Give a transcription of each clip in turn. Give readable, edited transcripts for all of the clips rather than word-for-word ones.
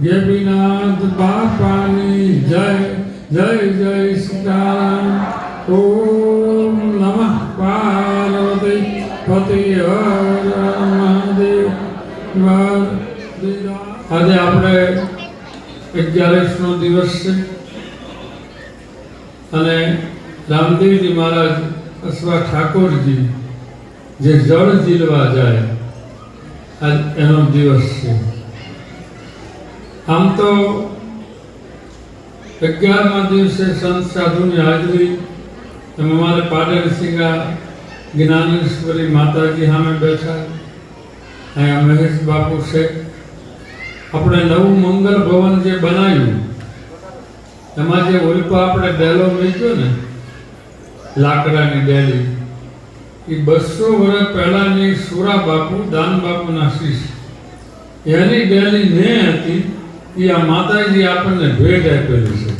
ગેબીનાથ બાપાની જય જય જય સીતારામ. ઓમ નમઃ પાર્વતી પતિ હર મહાદેવ. આજે આપણે 11નો દિવસ છે અને રામદેવજી મહારાજ અથવા ઠાકોરજી જે જળ ઝીલવા જાય આજ એનો દિવસ છે. આમ તો 11મા દિવસે સંત સાધુની હાજરી એમાં અમારે પાડેર સિંગા જ્ઞાનેશ્વરી માતાજી સામે બેઠા, અહીંયા મહેશ બાપુ છે. આપણે નવું મંગલ ભવન જે બનાવ્યું એમાં જે ઓલપા આપણે ડેલો મૂક્યો ને લાકડાની ડેલી, એ 200 વર્ષ પહેલાની સુરા બાપુ દાન બાપુના શિષ્ય એની ડેલી ને હતી એ આ માતાજી આપણને ભેટ આપેલી છે.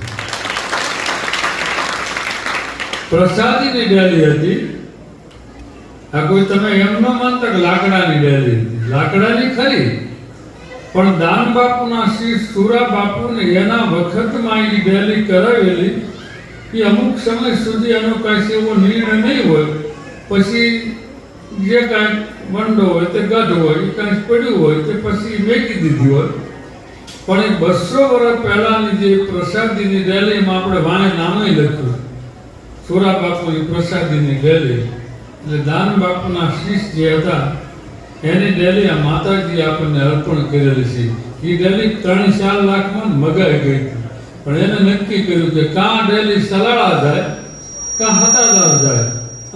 પ્રસાદીની ડેલી હતી. આ કોઈ તમે એમ ન માનતા કે લાકડાની ડેલી હતી, લાકડાની ખરી, પણ દાન બાપુના શિષ્ય સુરા બાપુને એના વખતમાં એ ડેલી કરાવેલી. એ અમુક સમય સુધી એનો કાંઈ એવો નિર્ણય નહીં હોય, પછી જે કાંઈ વંડો હોય તે ગઢ હોય એ કાંઈ પડ્યું હોય તે પછી મેકી દીધી હોય. પણ એ 200 વર્ષ પહેલાની જે પ્રસાદીની ડેલીમાં આપણે વાણે નામે લખ્યું સુરા બાપુની પ્રસાદીની ડેલી, એટલે દાન બાપુના શિષ્ય જે હતા એની ડેલી આ માતાજી આપણને અર્પણ કરેલી છે. એ ડેલી 3-4 લાખમાં મગાઈ ગઈ હતી, પણ એને નક્કી કર્યું કે કાં ડેલી સલાળા જાય, કાં હતાદાર જાય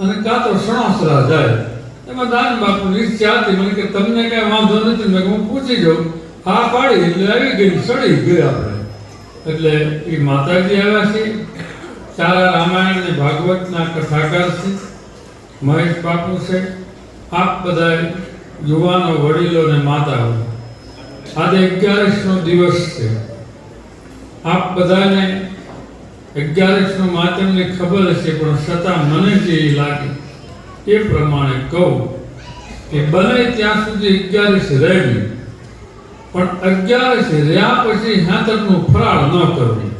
અને કાં તો સણોસરા જાય. એમાં દાન બાપુની ઈચ્છા હતી મને કે તમને કાંઈ વાંધો નથી, મેં હું પૂછી જાઉં. હા પાડી એટલે આવી ગઈ, સડી ગઈ આપણે. એટલે એ માતાજી આવ્યા છે. સારા રામાયણ અને ભાગવતના કથાકાર છે, મહેશ બાપુ છે. આપ બધા યુવાનો, વડીલો અને માતાઓ, આજે 11નો દિવસ છે. આપ બધાને 11નું માતમની ખબર હશે, પણ છતાં મને જે લાગે એ પ્રમાણે કહું કે બને ત્યાં સુધી 11 રહેવી, પણ 11 રહ્યા પછી 66નું ફરાળ ન કરવું.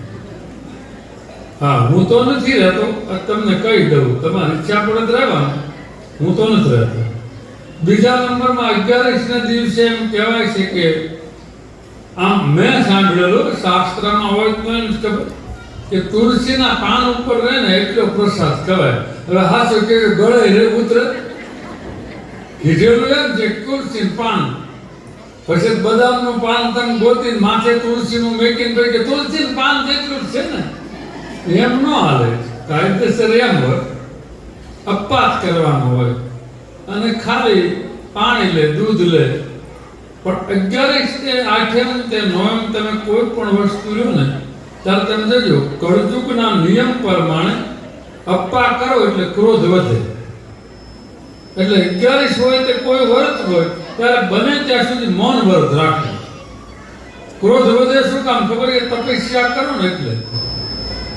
હા, હું તો નથી રહેતો, તમને કહી દઉં, તમારી ઈચ્છા પડે રહેવાનું, હું તો નથી રહેતો. બીજા નંબરમાં 11ના દિવસે એમ કહેવાય છે કે આમ મેં સાંભળેલું શાસ્ત્રમાં હોય તો એમ ખબર કે તુલસીના પાન ઉપર રહે ને એટલો પ્રસાદ કહેવાય. હવે હાચું કે ગળે રે ઉતરે કીધેલું એમ છે તુલસી પાન, પછી બદામનું પાન તમે ગોતીને માથે તુલસીનું મેકીને કે તુલસી પાન જેટલું જ છે ને, એમ ન હાલે. કાયદેસર એમ હોય, અપાત કરવાનો હોય અને ખાલી પાણી લે, દૂધ લે. પણ 11 આઠમ તે નોમ તમે કોઈ પણ વસ્તુ લો ને ત્યારે તમે જોજો કળયુગના નિયમ પ્રમાણે અપ્પા કરો એટલે ક્રોધ વધે. એટલે 11 હોય તે કોઈ વ્રત હોય ત્યારે બને ત્યાં સુધી મૌન વ્રત રાખો. ક્રોધ વધે શું કામ ખબર કે તપસ્યા કરો ને એટલે.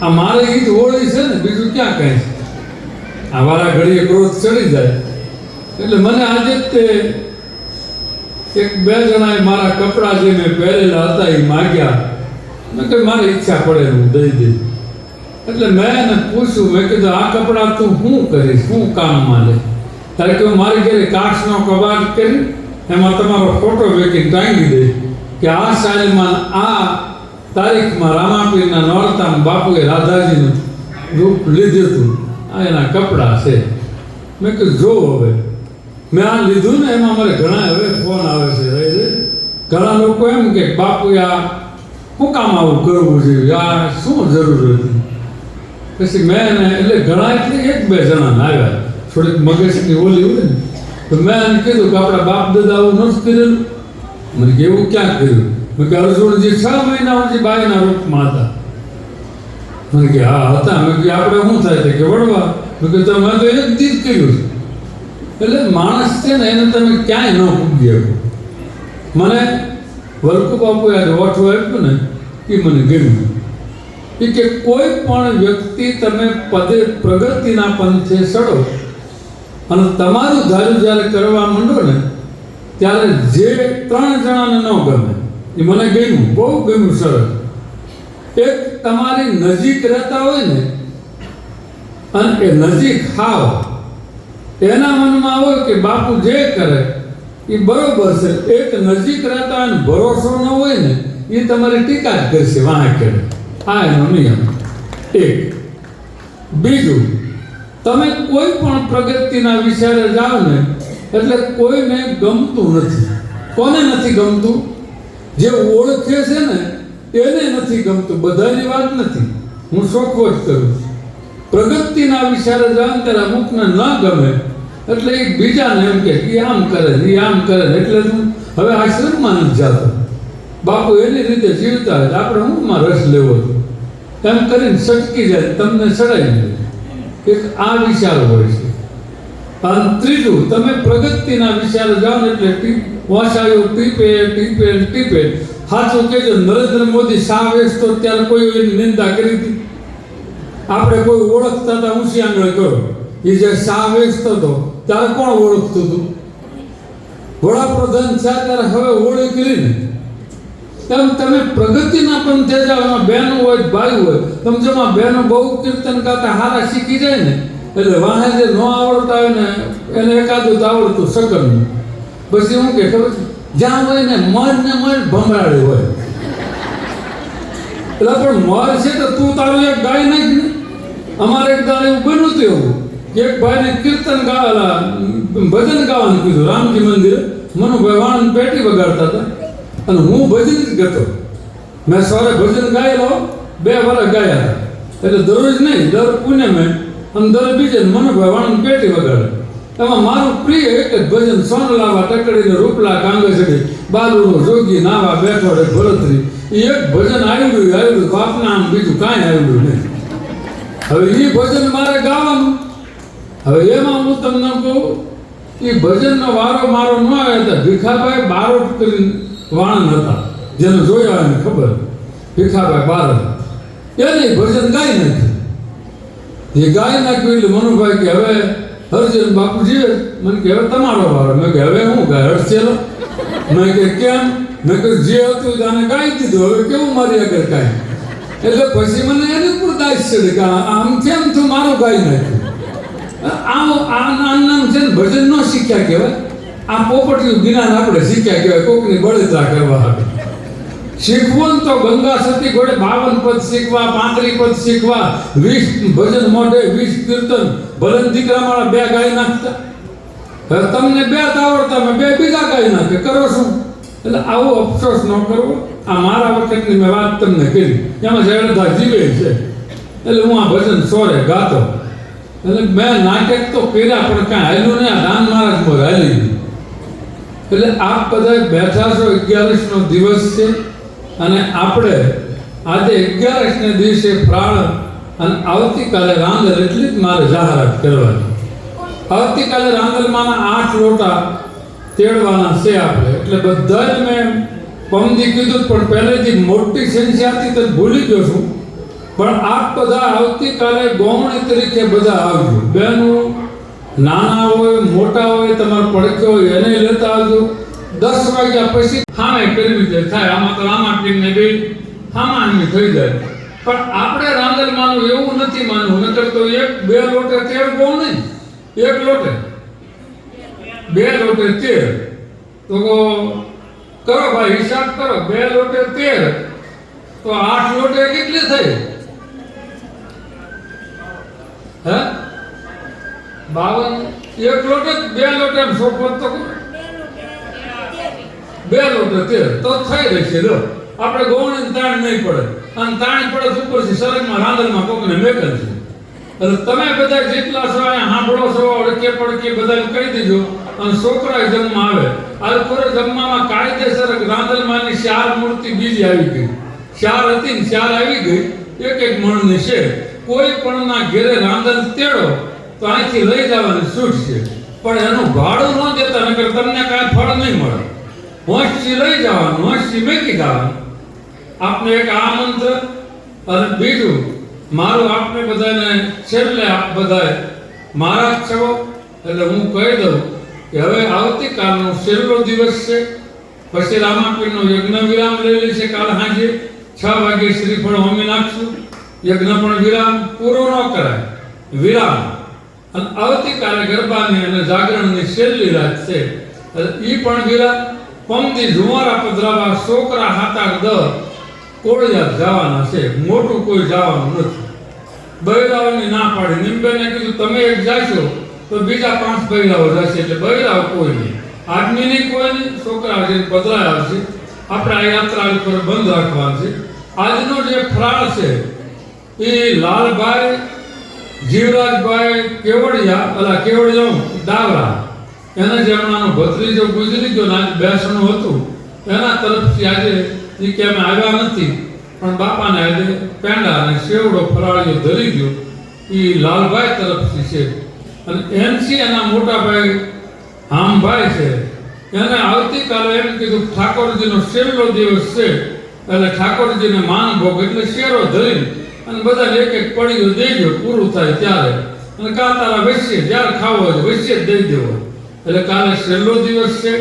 આ મારે ઈદ હોળી છે ને, બીજું ક્યાં કહે છે. આ વારા ઘડીએ ક્રોધ ચડી જાય. એટલે મને આજે તે 1-2 જણાએ મારા કપડાં જે મેં પહેરેલા હતા એ માગ્યા. મેં કહ્યું મારી ઈચ્છા પડે હું દઈ દઈ. એટલે મેં એને પૂછ્યું, મેં કીધું આ કપડાં તું શું કરીશ, શું કામમાં લે? ત્યારે કે મારી ઘરે કાચનો કબાટ કરી એમાં તમારો ફોટો વેકીને ટાંગી દે કે આ સાલમાં આ તારીખમાં રામાપીરના નોરતામાં બાપુએ રાધાજીનું રૂપ લીધું હતું, આ એના કપડાં છે. મેં કીધું જો હવે મેં આ લીધું ને એમાં મારે ઘણા હવે ફોન આવે છે. ઘણા લોકો એમ કે બાપુએ આ શું કામ આવું કરવું જોઈએ, આ શું જરૂર હતી? પછી મેં એને એટલે ઘણા એટલે 1-2 જણાને આવ્યા, થોડીક મગજની ઓલી હોય ને, તો મેં એને કીધું કે આપણા બાપ દાદા આવું નથી કરેલું. મને કે એવું ક્યાં કર્યું? મેં કે અર્જુનજી 6 મહિના સુધી બાઈના રૂપમાં હતા. મને કે હા હતા. મેં કે આપણે શું થાય છે કે વડવા? મેં કે તમે તો 1 દી જ કર્યું છે. એટલે માણસ છે ને એને તમે ક્યાંય ન પૂગી શકો. મને વલ્કુ બાપુએ આજે ઓઠું આપ્યું ને એ મને ગમ્યું. એ કે કોઈ પણ વ્યક્તિ તમે પદે પ્રગતિના પંથે સડો અને તમારું ધાર્યું જ્યારે કરવા માંડો ને ત્યારે જે 3 જણાને ન ગમે એ મને ગમ્યું, બહુ ગમ્યું. સરસ. એક તમારી નજીક રહેતા હોય ને અને એ નજીક હાવ, એના મનમાં હોય કે બાપુ જે કરે એ બરોબર છે. એક નજીક રહેતા અને ભરોસો ન હોય ને એ તમારી ટીકા જ કરશે વાંહે કરે. આ એનો નિયમ એક. બીજું, તમે કોઈ પણ પ્રગતિના વિચારે જાઓ ને એટલે કોઈને ગમતું નથી. કોને નથી ગમતું? જે ઓળખે છે ને એને નથી ગમતું. બધાની વાત નથી, હું શોખવો જ કરું છું. પ્રગતિના વિચારે જાઓ ત્યારે અમુકને ન ગમે એટલે એ બીજાને એમ કે એ આમ કરે એ આમ કરે, એટલે હું હવે આશ્રમમાં નથી જતો. બાપુ એની રીતે જીવતા હોય, આપણે ઊંઘમાં રસ લેવો એમ કરીને સટકી જાય, તમને ચડાવી દે. એક આ વિચાર હોય છે. અને ત્રીજું, તમે પ્રગતિના વિચારે જાઓ ને એટલે વાસાયો ટીપે ટીપે ટીપે. સાચું કહેજો, નરેન્દ્ર મોદી શા વેચતો ત્યારે કોઈ એની નિંદા કરી હતી? આપણે કોઈ ઓળખતા હતા ઊંચી આંગળે કરો. એ જે શા વેચતો હતો ત્યારે કોણ ઓળખતું હતું? વડાપ્રધાન થયા ત્યારે હવે ઓળખ કરીને એમ તમે પ્રગતિના પણ થઈ જાઓ. એમાં બહેનો હોય ભાઈ હોય, તમે જેમાં બહેનો બહુ કીર્તન ગાતા હારા શીખી જાય ને એટલે વાહે જે ન આવડતા હોય ને એને એકાદું તો આવડતું સગનનું. પછી શું કે ખબર છે, જ્યાં હોય ને મર ભમરાડી હોય. એટલે પણ મર છે તો તું તારું એક ગાય નાખ ને. અમારે એક દાડે એવું બન્યું હતું એવું કે એક ભાઈને કીર્તન ગાવાલા ભજન ગાવાનું કીધું રામજી મંદિરે. મનુભાઈ વાણંદ પેટી વગાડતા હતા અને હું ભજન જ ગતો. મેં સવારે ભજન ગાયેલો 2 વર્ષ ગાયા હતા. એટલે દરરોજ નહીં, દર પૂનમે અને દર બીજે મનુભાઈ વાણંદ પેટી વગાડે. એમાં મારું પ્રિય એક જ ભજન, સોનલાવા ટકડીને રૂપલા કાંગસડી બાલુનો જોગી નાવા બેઠોડે ભરતરી. એ એક ભજન આવ્યું બાપના આમ બીજું કાંઈ આવ્યું નહીં. હવે એ ભજન મારે ગાવાનું. હવે એમાં હું તમને કહું, એ ભજનનો વારો મારો ન આવ્યો હતા. ભીખાભાઈ બારોટ કરીને વાણંદ હતા, જેને જોયા એને ખબર. ભીખાભાઈ બારોટ એને ભજન ગાઈ નાખ્યું. એ ગાઈ નાખ્યું એટલે મનુભાઈ કે હવે હરજન બાપુજી મને કે હવે તમારો વારો. મેં કે હવે હું ગાય હરસેલો? મેં કે કેમ? મેં કહ્યું જે હતું આને ગાઈ દીધું, હવે કેવું મારી આગળ કાંઈ. એટલે પછી મને એની ઉપર દાસ ચડે કે આમ કેમ તું મારું ગાઈ નાખ્યું. આમ છે ને ભજન ન શીખ્યા કહેવાય. આ પોપટિયું જ્ઞાન આપણે શીખ્યા કહેવાય, કોકની બળતરા કરવા આવે. શીખવું ને તો ગંગા સતી ઘોડે 52 પદ શીખવા, 35 પદ શીખવા, 20 ભજન મોઢે, 20 કીર્તન. ભલન દીકરા મારા 2 ગાઈ નાખતા. હવે તમને 2 આવડતા, મેં 2 બીજા ગાઈ નાખે. કરો શું? એટલે આવો અફસોસ ન કરવો. આ મારા વખતની મેં વાત તમને કરી, એમાં જયલધા જીવે છે. એટલે હું આ ભજન સોરે ગાતો. એટલે મેં નાટક તો કર્યા પણ કાંઈ હાલ્યું નહીં. આ દાન મહારાજ પર હાલી ગયું. એટલે આપ બધા બેઠા છો. 11નો દિવસ છે અને આપણે આજે 11ને દિવસે ફ્રાળ અને આવતીકાલે રાંદલ. એટલી જ મારે જાહેરાત કરવાની. આવતીકાલે રાંદલમાંના 8 લોટા તેડવાના છે આપણે. એટલે બધા જ મેં પમદી કીધું, પણ પહેલેથી મોટી સંખ્યા હતી તો ભૂલી ગયો છું. પણ આપ બધા આવતીકાલે ગૌમણી તરીકે બધા આવજો. બહેનો નાના હોય મોટા હોય, તમારો પડખ્યો હોય એને લેતા આવજો. 10 વાગ્યા પછી હામે કરવી જાય થાય. આમાં તો આમાં ટીમને બે હામાં એમની થઈ જાય. પણ આપણે રાંદલમાંનું એવું નથી માનવું. નકર તો 1-2 લોટે તેલ બહુ નહીં. 1 લોટે 2 લોટે તેલ તો કરો ભાઈ, હિસાબ કરો. 2 લોટે તેલ તો 8 લોટે કેટલી થઈ? હે 52. 1 લોટે 2 લોટે સોપત તો 2 લોટે તેલ તો થઈ રહેશે. લો આપણે ગૌણ તાણ નહીં પડે. અને તાણ પડે તો ઉપરથી સરગમાં રાંદલમાં કોકને મેકલ છે. એટલે તમે બધા જેટલા છો અહીંયા સાંભળો છો, અડકે પડકે બધા કહી દીધો. અને છોકરા જમવા આવે. આ પૂરે જમવામાં કાયદેસર રાંદલમાંની 4 મૂર્તિ બીજી આવી ગઈ. 4 હતી ને 4 આવી ગઈ. 1-1 મણની છે. કોઈ પણ ના ઘેરે રાંદલ તેડો તો અહીંથી લઈ જવાની છૂટ છે. પણ એનું ભાડું ન દેતા, નકર તમને કાંઈ ફળ નહીં મળે. હોંશથી લઈ જવાનું, હોંશથી મેકી જવાનું. આપને એક આ મંત્ર. અને બીજું મારું આપને બધાને છેલ્લે આપ બધા મારા જ છો એટલે હું કહી દઉં કે હવે આવતીકાલનો છેલ્લો દિવસ છે પછી રામાપીરનો યજ્ઞ વિરામ લઈ લેશે. કાલ સાંજે 6 વાગે શ્રીફળ હોમી નાખશું. યજ્ઞ પણ વિરામ પૂરો ન કરાય, વિરામ. અને આવતીકાલે ગરબાની અને જાગરણની છેલ્લી રાત છે, એ પણ વિરામ. પમદી ઝુવારા પધરાવા છોકરા 7-8 કોળિયા જવાના છે, મોટું કોઈ જવાનું નથી. બૈરાઓની ના પાડી. નિમબેને કીધું તમે એક જાશો તો બીજા 5 બૈરાઓ જશે, એટલે બૈરાઓ કોઈ નહીં, આદમી નહીં, કોઈ નહીં. છોકરા જે પધરાયા છે આપણે આ યાત્રા ઉપર બંધ રાખવાનું છે. આજનો જે ફરાળ છે એ લાલભાઈ જીવરાજભાઈ કેવડિયા ડાવરા, એના જે હમણાંનો ભત્રીજો ગુજરી ગયો ને આજે બેસણું હતું, એના તરફથી આજે એ કે અમે આવ્યા નથી, પણ બાપાને આજે પેંડા અને સેવડો ફરાળીઓ ધરી ગયો, એ લાલભાઈ તરફથી છે. અને એનસી એના મોટા ભાઈ હામભાઈ છે, એને આવતીકાલે એમ કીધું ઠાકોરજીનો છેલ્લો દિવસ છે, એટલે ઠાકોરજીને માન ભોગ એટલે શેરો ધરી અને બધાને એક એક પડીઓ દેજો પૂરું થાય ત્યારે. અને કાં તારા વૈશ્ય જ્યારે ખાવો હોય વૈશ્ય જ દઈ દેવો. એટલે કાલે છેલ્લો દિવસ છે.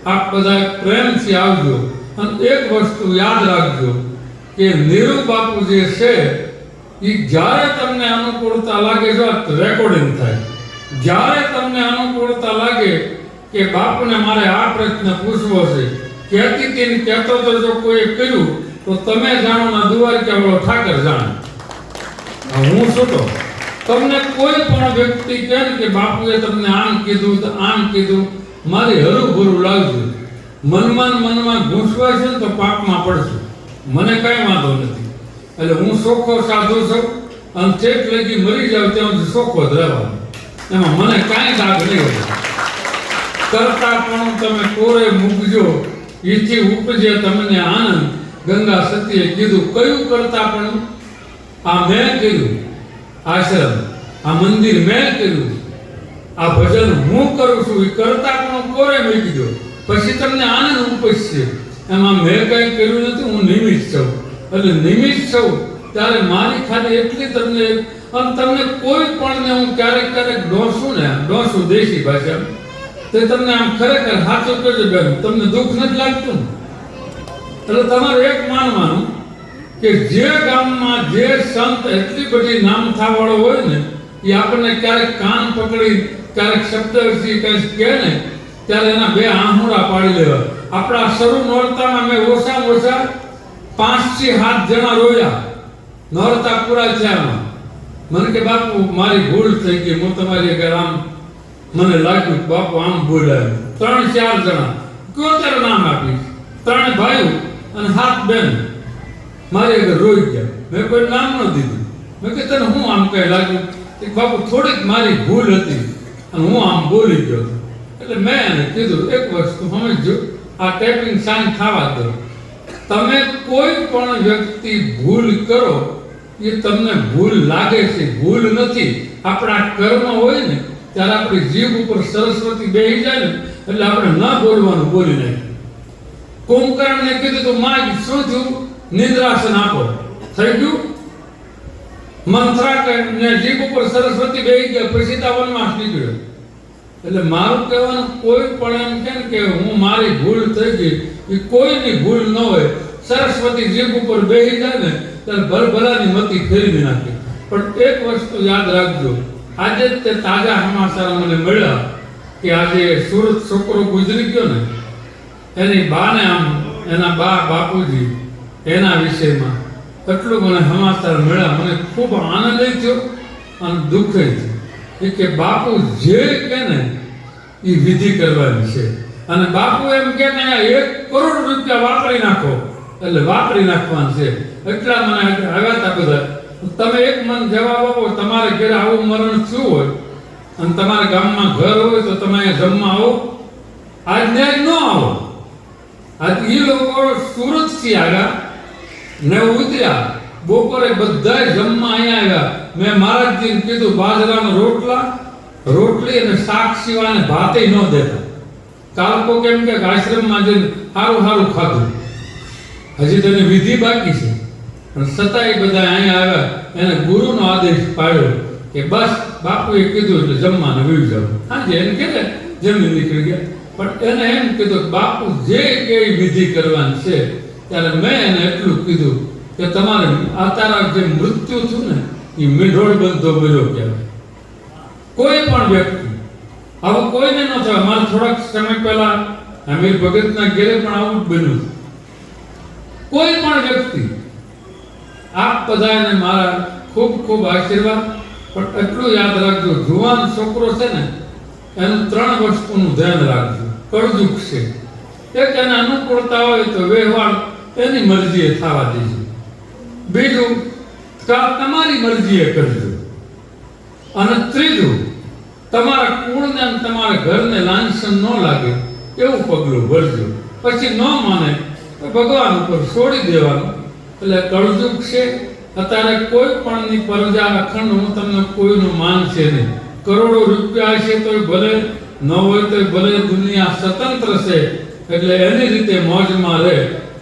આપ બધા પ્રેમથી આવજો. અને એક વસ્તુ યાદ રાખજો કે નીરુ બાપુ જે છે એ જ્યારે તમને અનુકૂળતા લાગે, જો રેકોર્ડિંગ થાય, જ્યારે તમને અનુકૂળતા લાગે કે બાપુને મારે આ પ્રશ્ન પૂછવો છે, કહેતો તો જો કોઈ કર્યું તો તમે જાણો ના દ્વારકા વાળો ઠાકર જાણે. હું શું તો તમને કોઈ પણ વ્યક્તિ કહે કે બાપુએ તમને આમ કીધું તો આમ કીધું, મારી હરુભરું લાવજો. મનમાં ઘૂંસવાય છે ને તો પાપમાં પડશું, મને કઈ વાંધો નથી. એટલે હું ચોખ્ખો સાધુ છું અને ઠેક લગી મરી જાવ ત્યાં સુધી ચોખ્ખો જ રહેવાનો, એમાં મને કાંઈ દાગ નહીં હોય. કરતા પણ તમે કોરે મૂકજો, એથી ઉપજે તમને આનંદ. ગંગા સતીએ કીધું કયું કરતા પણ? આ મેં કર્યું, આશ્રમ આ મંદિર મેં કર્યું, આ ભજન હું કરું છું, એ કરતા પણ કોરે મૂકી દો, પછી તમને આનંદ ઉપજશે. એમાં મેં કંઈ કર્યું નથી, હું નિમિત્ત છું. એટલે નિમિત્ત છું ત્યારે મારી ખાલી એટલી તમને, અને તમને કોઈ પણ ને હું ક્યારેક ડોસું દેશી ભાષા, તે તમને આમ ખરેખર સાચું કહેજો બેન, તમને દુઃખ નથી લાગતું ને? એટલે તમારે એક માનવાનું કે જે ગામમાં જે સંત એટલી બધી નામથાવાળો હોય ને, એ આપણને ક્યારેક કાન પકડી ક્યારેક શબ્દથી કંઈ કહે ને, ત્યારે એના 2 આંહુડા પાડી લેવા. આપણા શરૂ નોરતામાં મેં ઓછામાં ઓછા 5 થી 7 જણા રોયા નોરતા પૂરા થયામાં. મને કે બાપુ મારી ભૂલ થઈ ગઈ, હું તમારી ઘર આમ મને લાગ્યું બાપુ આમ બોલાય. 3-4 જણા કયો ત્યારે નામ આપીશ, 3 ભાઈઓ અને 7 બેન મારી આગળ રોઈ ગયા. મેં કોઈ નામ ન દીધું. મેં કે તને હું આમ કઈ લાગ્યું? કે બાપુ થોડીક મારી ભૂલ હતી અને હું આમ બોલી ગયો. એટલે મેં એને કીધું એક વસ્તુ સમજજો, આ ટેપિંગ સાઈન થવા દો. તમે કોઈ પણ વ્યક્તિ ભૂલ કરો એ તમને ભૂલ લાગે છે, ભૂલ નથી. આપણા કર્મ હોય ને ત્યારે આપણી જીભ ઉપર સરસ્વતી બેસી જાય ને એટલે આપણે ન બોલવાનું બોલી નાખ્યું. કુંભકર્ણને કીધું તો માં શું થયું? નિદ્રાસન આપો. થઈ ગયું? મંથરા ને જીભ ઉપર સરસ્વતી બેસી ગયા, પછી વનવાસ નીકળ્યો. એટલે મારું કહેવાનું કોઈ પણ એમ કે હું મારી ભૂલ થઈ ગઈ, એ કોઈની ભૂલ ન હોય. સરસ્વતી જીભ ઉપર બેસી જાય ને ત્યારે ભલભલાની મતી ફેરવી નાખે. પણ એક વસ્તુ યાદ રાખજો, આજે તે તાજા સમાચાર મને મળ્યા કે આજે સુરત છોકરો ગુજરી ગયો ને, એની બાને આમ એના બાપુજી એના વિષયમાં એટલું મને સમાચાર મળ્યા. મને ખૂબ આનંદ થયો અને દુઃખ થયું. કે બાપુ જે કે ને એ વિધિ કરવાની છે. અને બાપુ એમ કે 1 કરોડ રૂપિયા વાપરી નાખો એટલે વાપરી નાખવાનું છે. એટલા મને આવ્યા હતા બધા. તમે એક મન જવાબ આપો, તમારે ઘરે આવું મરણ થયું હોય અને તમારા ગામમાં ઘર હોય તો તમે અહીંયા જમવા આવો? આજ ને આજ ન આવો. આજ એ લોકો સુરતથી આવ્યા ને ઉતર્યા, બપોરે બધા જમવા અહીંયા આવ્યા. મેં મહારાજજીને કીધું બાજરાના રોટલી અને શાક સિવાય ભાતે ન દેતા. કાલકો કેમ કે આશ્રમમાં જઈને સારું ખાધું, હજી તેની વિધિ બાકી છે. પણ છતાંય બધા અહીંયા આવ્યા. એને ગુરુનો આદેશ પાડ્યો કે બસ બાપુએ કીધું એટલે જમવાને વીવી જાવ. હાજી એને કે જમી નીકળી ગયા. પણ એને એમ કીધું કે બાપુ જે કેવી વિધિ કરવાની છે, ત્યારે મેં એને એટલું કીધું કે તમારે આ તારા જે મૃત્યુ થયું ને એ મીઢોળ બંધો મળ્યો કહેવાય. કોઈ પણ વ્યક્તિ આવું કોઈને ન થાય. અમારે થોડાક સમય પહેલા અમીર ભગતના ઘેરે પણ આવું જ બન્યું. કોઈ પણ વ્યક્તિ, આપ બધાને મારા ખૂબ ખૂબ આશીર્વાદ. પણ એટલું યાદ રાખજો, જુવાન છોકરો છે ને એનું 3 વસ્તુનું ધ્યાન રાખજો. કળજુગ છે, એક એને અનુકૂળતા હોય તો વ્યવહાર એની મરજીએ થવા દેજો. બીજું, તમારી મરજીએ કરજો. અને ત્રીજું, તમારા કુળને અને તમારા ઘરને લાંછન ન લાગે એવું પગલું ભરજો. પછી ન માને તો ભગવાન ઉપર છોડી દેવાનું. એટલે કળજુગ છે. અત્યારે કોઈ પણની પ્રજા અખંડ, હું તમને કોઈનું માન છે નહીં. કરોડો રૂપિયા છે તોય ભલે, ન હોય તોય ભલે, દુનિયા સ્વતંત્ર છે એટલે એની રીતે મોજમાં રહે.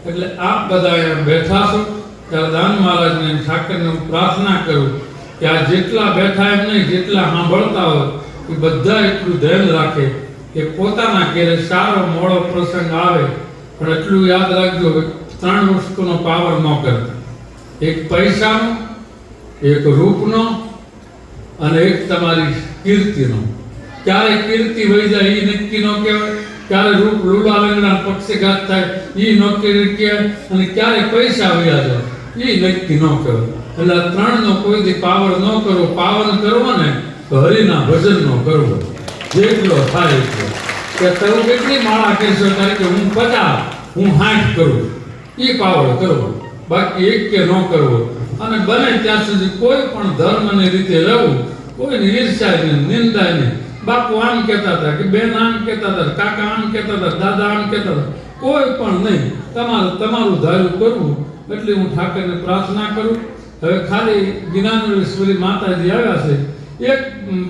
એટલે આપ બધા અહીંયા બેઠા છો ત્યારે દાન મહારાજને ઠાકરને હું પ્રાર્થના કરું કે આ જેટલા બેઠા એમ નહીં, જેટલા સાંભળતા હોય એ બધા એટલું ધ્યાન રાખે કે પોતાના ઘેરે સારો મોડો પ્રસંગ આવે પણ એટલું યાદ રાખજો, 3 વસ્તુનો પાવર ન કરતા. એક પૈસાનો, એક રૂપનો અને એક તમારી કીર્તિનો. ક્યારે કીર્તિ વહી જાય એ નક્કી ન કહેવાય, ક્યારે રૂપ લૂલા લંગડા પક્ષીઘાત થાય એ નક્કી ન કહેવાય, અને ક્યારે પૈસા વયા જાય એ નક્કી ન કહેવાય. એટલે 3નો કોઈ દી પાવર ન કરો. પાવન કરવો ને તો હરિના ભજનનો કરવો, જેટલો થાય એટલો. કે તમે કેટલી માળા કહેશો ત્યારે કે હું 50, હું 60 કરું, એ પાવર કરવો, બાકી એક કે ન કરવો. અને બને ત્યાં સુધી કોઈ પણ ધર્મની રીતે રહેવું, કોઈની ઈર્ષ્યા નહીં, નિંદા નહીં. બાપુ આમ કહેતા હતા કે બેન આમ કહેતા હતા, કાકા આમ કહેતા હતા, દાદા આમ કહેતા હતા, કોઈ પણ નહીં. તમારું ધાર્યું કરવું. એટલે હું ઠાકરને પ્રાર્થના કરું. હવે ખાલી જ્ઞાનેશ્વરી માતાજી આવ્યા છે,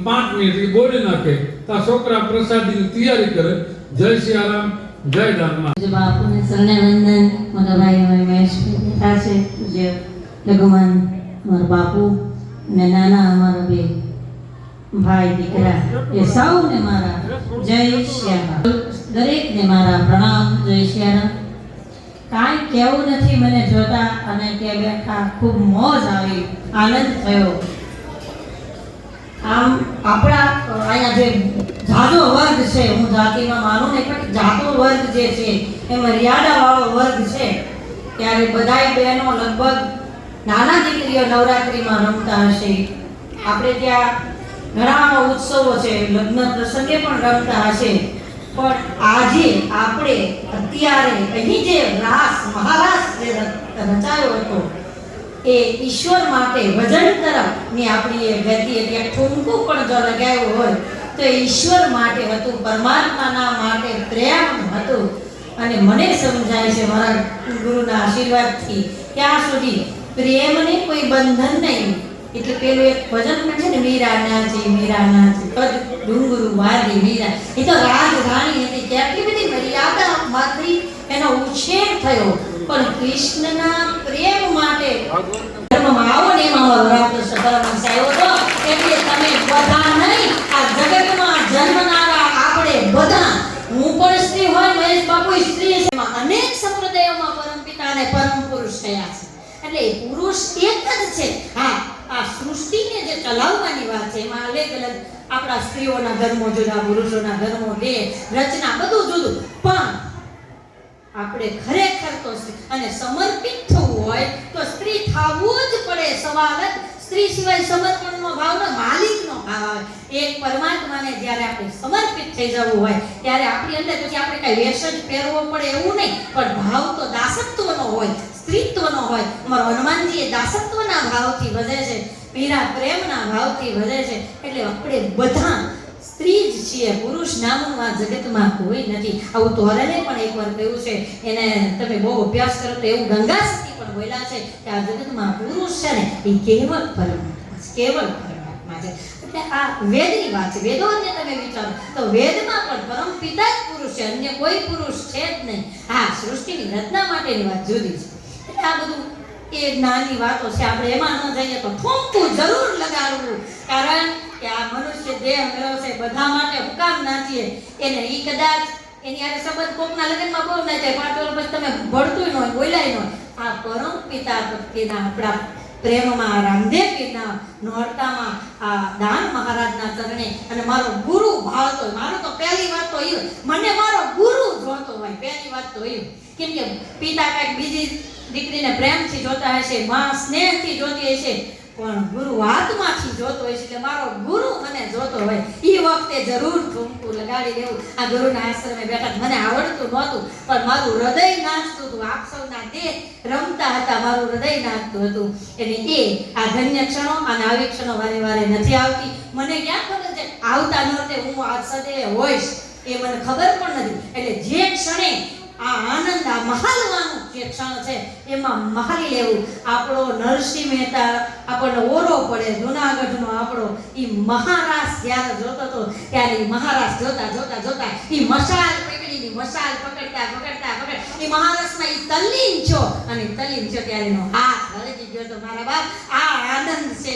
5 મિનિટ બોલી નાખે તો છોકરા પ્રસાદીની તૈયારી કરે. જય સિયારામ, જય દાનમાં. બાપુને શરણે વંદન. મારા ભાઈ મારી મહેશ બેઠા છે, પૂજ્ય લઘુમાન મારા બાપુ અને નાના અમારા 2 ભાઈ દીકરા, એ સૌને મારા જય સિયારામ. દરેકને મારા પ્રણામ, જય સિયારામ. કાંઈ કહેવું નથી મને જોતા, અને ત્યાં બેઠા ખૂબ મોજ આવી, આનંદ થયો. આમ આપણા અહીંયા જે જાતો વર્ગ છે, હું જાતિમાં માનું ને, પણ જાતો વર્ગ જે છે એ મર્યાદાવાળો વર્ગ છે. ત્યારે બધાય બહેનો લગભગ નાના દીકરીઓ નવરાત્રિમાં રમતા હશે. આપણે ત્યાં ઘણા ઉત્સવો છે, લગ્ન પ્રસંગે પણ રમતા હશે. પણ આજે આપણે અત્યારે અહીં જે રાસ મહારાસ જે રચાયો હતો એ ઈશ્વર માટે ભજન તરફની આપણી એ ગતિ હતી. ઠુમકું પણ જો લગાવ્યું હોય તો એ ઈશ્વર માટે હતું, પરમાત્માના માટે પ્રેમ હતું. અને મને સમજાય છે મારા ગુરુના આશીર્વાદથી ત્યાં સુધી પ્રેમને કોઈ બંધન નહીં. એટલે પેલું એક ભજન પણ છે ને, મીરા નાચી પદ ડુંગરુ વાદી મીરા. એ તો રાજ રાણી હતી, કેટલી બધી મર્યાદામાંથી એનો ઉછેર થયો. પણ કૃષ્ણના પ્રેમ માટે ધર્મમાં આવો ને એમાં અમારો રામતો સભરમંસ આવ્યો હતો. એટલે તમે બધા નહીં, આ જગતમાં જન્મનારા આપણે બધા, હું પણ સ્ત્રી હોય, મહેશ બાપુ સ્ત્રી છે, અનેક સંપ્રદાયોમાં પરમપિતા અને પરમ પુરુષ થયા છે. એટલે પુરુષ એક જ છે. હા, આ સૃષ્ટિને જે ચલાવવાની વાત છે એમાં અલગ અલગ આપણા સ્ત્રીઓના ધર્મો જુદા, પુરુષોના ધર્મો બે, રચના બધું જુદું. પણ આપણે ખરેખર તો અને સમર્પિત થવું હોય તો સ્ત્રી થવું જ પડે. સવાલ જ સ્ત્રી સિવાય સમર્પણનો ભાવનો માલિકનો ભાવ આવે. એક પરમાત્માને જ્યારે આપણે સમર્પિત થઈ જવું હોય ત્યારે આપણી અંદર પછી આપણે કઈ વેશ જ પહેરવો પડે એવું નહીં, પણ ભાવ તો દાસત્વનો હોય, સ્ત્રીત્વનો હોય. અમારો હનુમાનજી એ દાસત્વના ભાવથી વધે છે, મીરા પ્રેમના ભાવથી વધે છે. એટલે આપણે બધા સ્ત્રી જ છીએ, પુરુષ નામનું આ જગતમાં કોઈ નથી. આવું તોરણે પણ એકવાર કહ્યું છે, એને તમે બહુ અભ્યાસ કરો તો એવું ગંગા સતી પણ બોલ્યા છે કે આ જગતમાં પુરુષ છે ને એ કેવળ પરમાત્મા છે, કેવળ પરમાત્મા છે. એટલે આ વેદની વાત છે. વેદોને તમે વિચારો તો વેદમાં પણ પરમ પિતા જ પુરુષ છે, અન્ય કોઈ પુરુષ છે જ નહીં. હા, સૃષ્ટિની રચના માટેની વાત જુદી છે. એટલે આ બધું એ જ્ઞાનની વાતો છે. આપણે એમાં ન જઈએ તો ઠુમકું જરૂર લગાડવું, કારણ કે આ મનુષ્ય દેહ મેળવશે બધા માટે હું કામ નાચીએ. એને ઈ કદાચ એની હારે સંબંધ કોકના લગ્નમાં બહુ ના જાય, 5 વર્ષ પછી તમે ભળતું ન હોય, બોલાય ન હોય. આ પરમ પિતા પ્રત્યેના આપણા પ્રેમમાં, રામદેવ પીરના નોરતામાં, આ દાન મહારાજના ચરણે અને મારો ગુરુ ભાવતો હોય. મારો તો પહેલી વાત તો એ, મને મારો ગુરુ જોતો હોય, પહેલી વાત તો એ. કેમ કે પિતા કાંઈક બીજી દીકરીને પ્રેમથી જોતા હશે, માં સ્નેહથી જોતી હશે, પણ ગુરુ આત્માથી જોતો હોય છે. એટલે મારો ગુરુ મને જોતો હોય એ વખતે જરૂર ઠુમકું લગાડી દેવું. આ ગુરુના આશ્રમે બેઠા મને આવડતું નહોતું, પણ મારું હૃદય નાચતું હતું. આપ સૌના દેહ રમતા હતા, મારું હૃદય નાચતું હતું. એટલે એ આ ધન્ય ક્ષણો અને આવી ક્ષણો વારે વારે નથી આવતી. મને ક્યાં ખબર છે આવતા નહોતે હું આ સદે હોઈશ, એ મને ખબર પણ નથી. એટલે જે ક્ષણે આ આનંદ, આ મહાલવાનું જે ક્ષણ છે એમાં મહાલી લેવું. આપણો નરસિંહ મહેતા આપણને ઓરો પડે, જુનાગઢનો આપણો એ મહારાજ જ્યારે જોતો હતો, ત્યારે એ મહારાજ જોતા જોતા જોતા એ મશાલ પકડીને મશાલ પકડતા પકડતા પકડ એ મહારાજમાં એ તલ્લીન છો, અને તલ્લીન છો ત્યારે એનો હાથ હળગી ગયો તો મારા બાપ આ આનંદ છે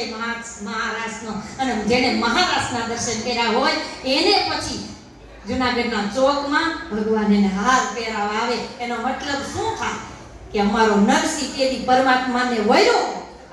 મહારાજનો. અને જેને મહારાજના દર્શન કર્યા હોય એને પછી જુનાગઢના ચોકમાં ભગવાન એને હાર પહેરાવા આવે. એનો મતલબ શું થાય કે અમારો નરસિંહ તેથી પરમાત્માને વર્યો,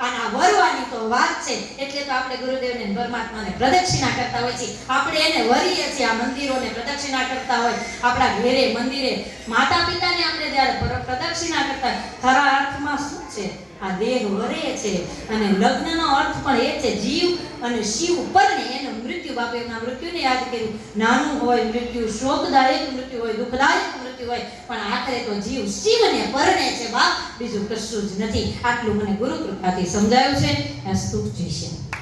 અને આ વરવાની તો વાત છે. એટલે તો આપણે ગુરુદેવને પરમાત્માને પ્રદક્ષિણા કરતા હોય છે. આપણે એને વરીએ છીએ, આ મંદિરોને પ્રદક્ષિણા કરતા હોય, આપણા ઘેરે મંદિરે માતા પિતાને આપણે જ્યારે પ્રદક્ષિણા કરતા, ખરા અર્થમાં શું છે આ દેહ વરે છે. અને લગ્નનો અર્થ પણ એ છે, જીવ અને શિવ પરણે એનું મૃત્યુ. બાપે એમના મૃત્યુને યાદ કર્યું. નાનું હોય મૃત્યુ, શોકદાયક મૃત્યુ હોય, દુઃખદાયક મૃત્યુ હોય, પણ આખરે તો જીવ શિવને પરણે છે બાપ, બીજું કશું જ નથી. આટલું મને ગુરુ કૃપાથી સમજાયું છે. સ્તુપ જય શ્રી